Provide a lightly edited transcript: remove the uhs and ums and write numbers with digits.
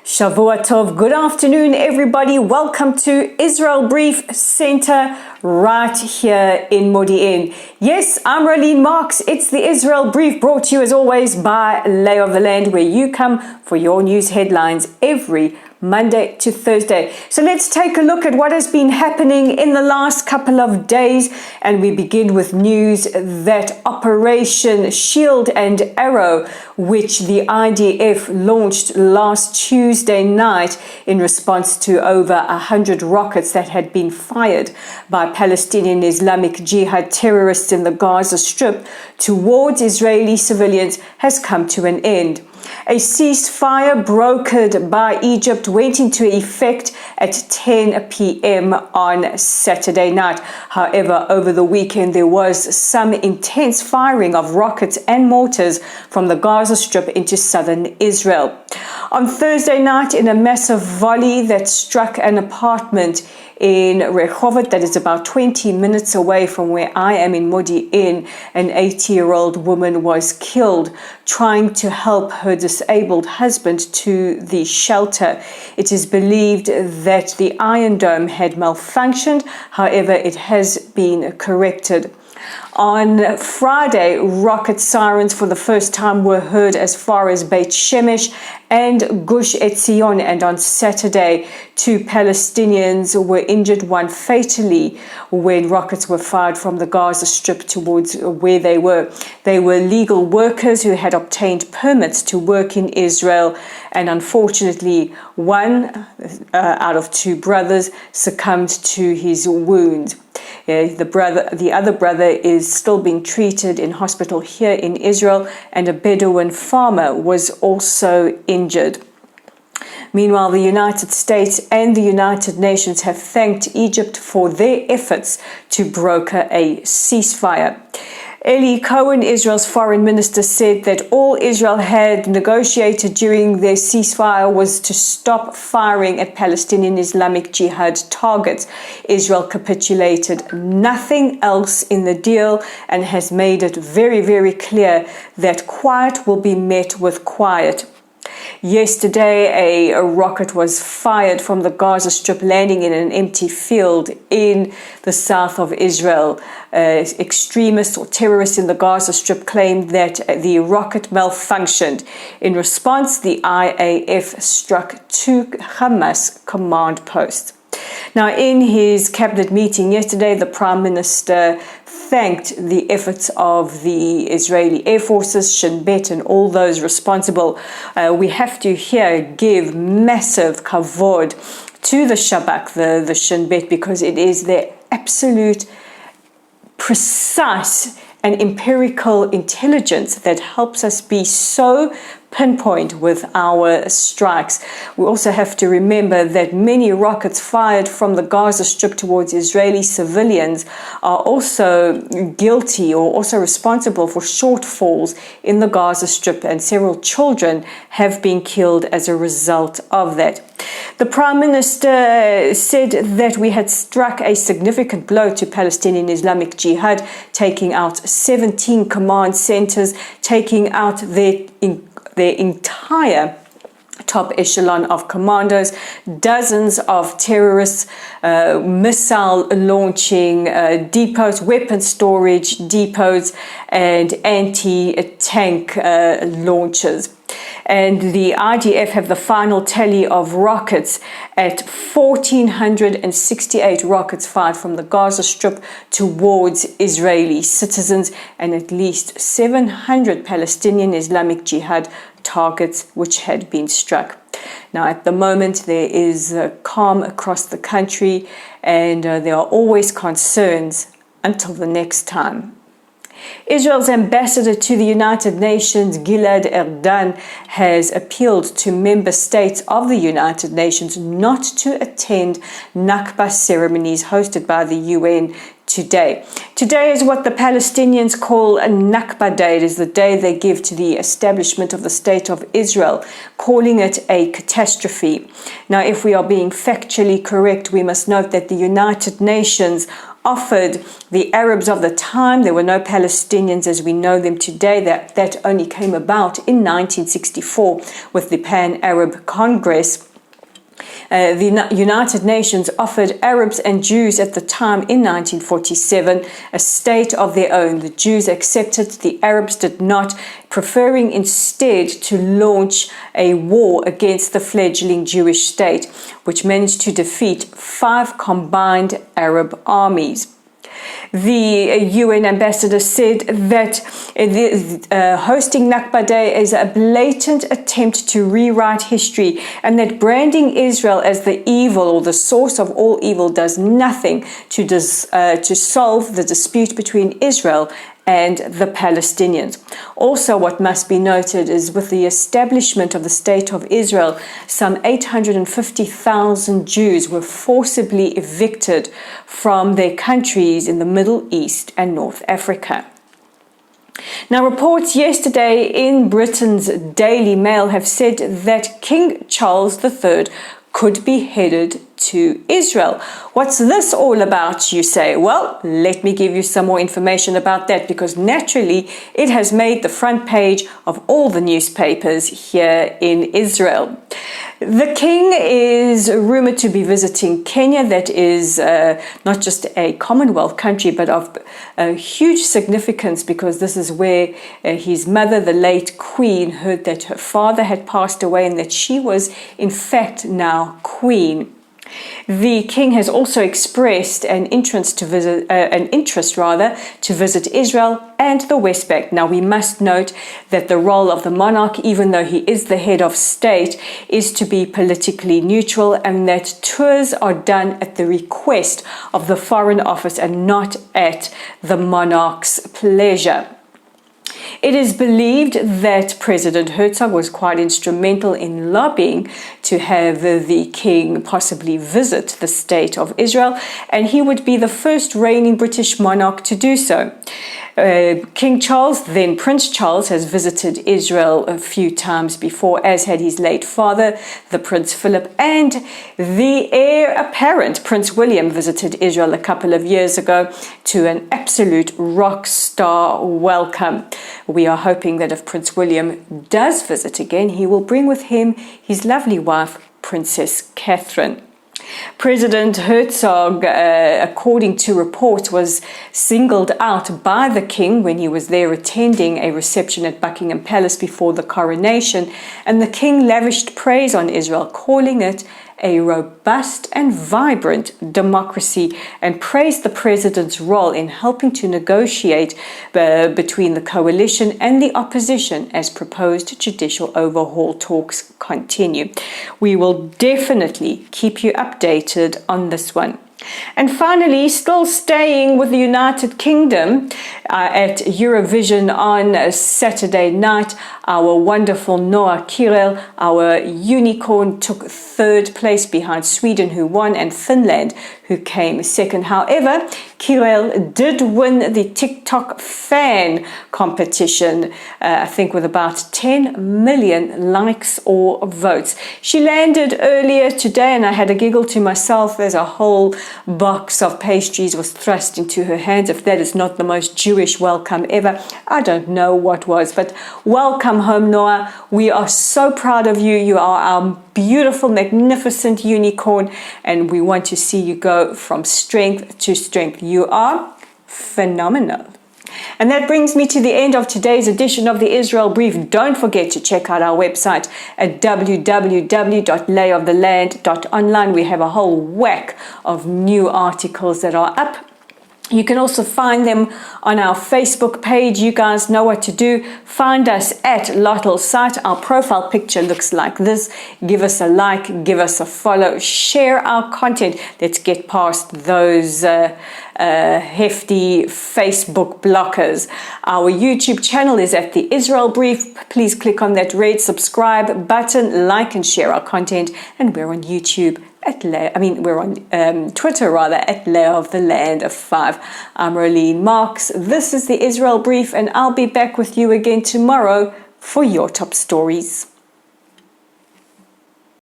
Shavua Tov. Good afternoon, everybody. Welcome to Israel Brief Center right here in Modi'in. Yes, I'm Rolene Marks. It's the Israel Brief, brought to you as always by Lay of the Land, where you come for your news headlines every Monday to Thursday. So let's take a look at what has been happening in the last couple of days. And we begin with news that Operation Shield and Arrow, which the IDF launched last Tuesday night in response to over 100 rockets that had been fired by Palestinian Islamic Jihad terrorists in the Gaza Strip towards Israeli civilians, has come to an end. A ceasefire brokered by Egypt went into effect at 10 p.m. on Saturday night. However, over the weekend, there was some intense firing of rockets and mortars from the Gaza Strip into southern Israel. On Thursday night, in a massive volley that struck an apartment in Rehovot, that is about 20 minutes away from where I am in Modi'in, an 80-year-old woman was killed trying to help her disabled husband to the shelter. It is believed that the Iron Dome had malfunctioned. However, it has been corrected. On Friday, rocket sirens for the first time were heard as far as Beit Shemesh and Gush Etzion, and on Saturday, 2 Palestinians were injured, one fatally, when rockets were fired from the Gaza Strip towards where they were. They were legal workers who had obtained permits to work in Israel, and unfortunately, one out of 2 brothers succumbed to his wounds. The other brother is still being treated in hospital here in Israel, and a Bedouin farmer was also injured. Meanwhile, the United States and the United Nations have thanked Egypt for their efforts to broker a ceasefire. Eli Cohen, Israel's foreign minister, said that all Israel had negotiated during their ceasefire was to stop firing at Palestinian Islamic Jihad targets. Israel capitulated nothing else in the deal and has made it very, very clear that quiet will be met with quiet. Yesterday, a rocket was fired from the Gaza Strip, landing in an empty field in the south of Israel. Extremists or terrorists in the Gaza Strip claimed that the rocket malfunctioned. In response, the IAF struck 2 Hamas command posts. Now, in his cabinet meeting yesterday, the Prime Minister thanked the efforts of the Israeli Air Forces, Shin Bet, and all those responsible. We have to here give massive kavod to the Shabak, the Shin Bet, because it is their absolute precise and empirical intelligence that helps us be so pinpoint with our strikes. We also have to remember that many rockets fired from the Gaza Strip towards Israeli civilians are also guilty or also responsible for shortfalls in the Gaza Strip, and several children have been killed as a result of that. The Prime Minister said that we had struck a significant blow to Palestinian Islamic Jihad, taking out 17 command centers, taking out their entire top echelon of commandos, dozens of terrorists, missile launching depots, weapon storage depots, and anti-tank launchers. And the IDF have the final tally of rockets at 1,468 rockets fired from the Gaza Strip towards Israeli citizens, and at least 700 Palestinian Islamic Jihad targets which had been struck. Now, at the moment, there is calm across the country, and there are always concerns until the next time. Israel's ambassador to the United Nations, Gilad Erdan, has appealed to member states of the United Nations not to attend Nakba ceremonies hosted by the UN today. Today is what the Palestinians call a Nakba Day. It is the day they give to the establishment of the State of Israel, calling it a catastrophe. Now, if we are being factually correct, we must note that the United Nations offered the Arabs of the time. There were no Palestinians as we know them today. That only came about in 1964 with the Pan-Arab Congress. The United Nations offered Arabs and Jews at the time in 1947 a state of their own. The Jews accepted, the Arabs did not, preferring instead to launch a war against the fledgling Jewish state, which managed to defeat 5 combined Arab armies. The UN ambassador said that hosting Nakba Day is a blatant attempt to rewrite history, and that branding Israel as the evil or the source of all evil does nothing to solve the dispute between Israel and the Palestinians. Also, what must be noted is with the establishment of the State of Israel, some 850,000 Jews were forcibly evicted from their countries in the Middle East and North Africa. Now, reports yesterday in Britain's Daily Mail have said that King Charles III could be headed to Israel. What's this all about, you say? Well, let me give you some more information about that, because naturally it has made the front page of all the newspapers here in Israel. The king is rumored to be visiting Kenya. That is not just a Commonwealth country, but of huge significance, because this is where his mother, the late Queen, heard that her father had passed away and that she was in fact now Queen. The king has also expressed an interest to visit Israel and the West Bank. Now, we must note that the role of the monarch, even though he is the head of state, is to be politically neutral, and that tours are done at the request of the Foreign Office and not at the monarch's pleasure. It is believed that President Herzog was quite instrumental in lobbying to have the king possibly visit the State of Israel, and he would be the first reigning British monarch to do so. King Charles, then Prince Charles, has visited Israel a few times before, as had his late father, the Prince Philip, and the heir apparent, Prince William, visited Israel a couple of years ago to an absolute rock star welcome. We are hoping that if Prince William does visit again, he will bring with him his lovely wife, Princess Catherine. President Herzog, according to reports, was singled out by the king when he was there attending a reception at Buckingham Palace before the coronation, and the king lavished praise on Israel, calling it a robust and vibrant democracy, and praised the president's role in helping to negotiate between the coalition and the opposition as proposed judicial overhaul talks continue. We will definitely keep you updated on this one. And finally, still staying with the United Kingdom, at Eurovision on Saturday night, our wonderful Noah Kirel, our unicorn, took third place behind Sweden, who won, and Finland, who came second. However, Kirel did win the TikTok fan competition, I think with about 10 million likes or votes. She landed earlier today, and I had a giggle to myself as a whole box of pastries was thrust into her hands. If that is not the most Jewish welcome ever, I don't know what was. But welcome home, Noah. We are so proud of you. You are our beautiful, magnificent unicorn, and we want to see you go from strength to strength. You are phenomenal. And that brings me to the end of today's edition of the Israel Brief. Don't forget to check out our website at www.layoftheland.online. We have a whole whack of new articles that are up. You can also find them on our Facebook page. You guys know what to do. Find us at Lottel Site. Our profile picture looks like this. Give us a like, give us a follow, share our content. Let's get past those hefty Facebook blockers. Our YouTube channel is at the Israel Brief. Please click on that red subscribe button, like and share our content. And we're on YouTube. We're on Twitter at Lay of the Land of 5. I'm Rolene Marks. This is the Israel Brief, and I'll be back with you again tomorrow for your top stories.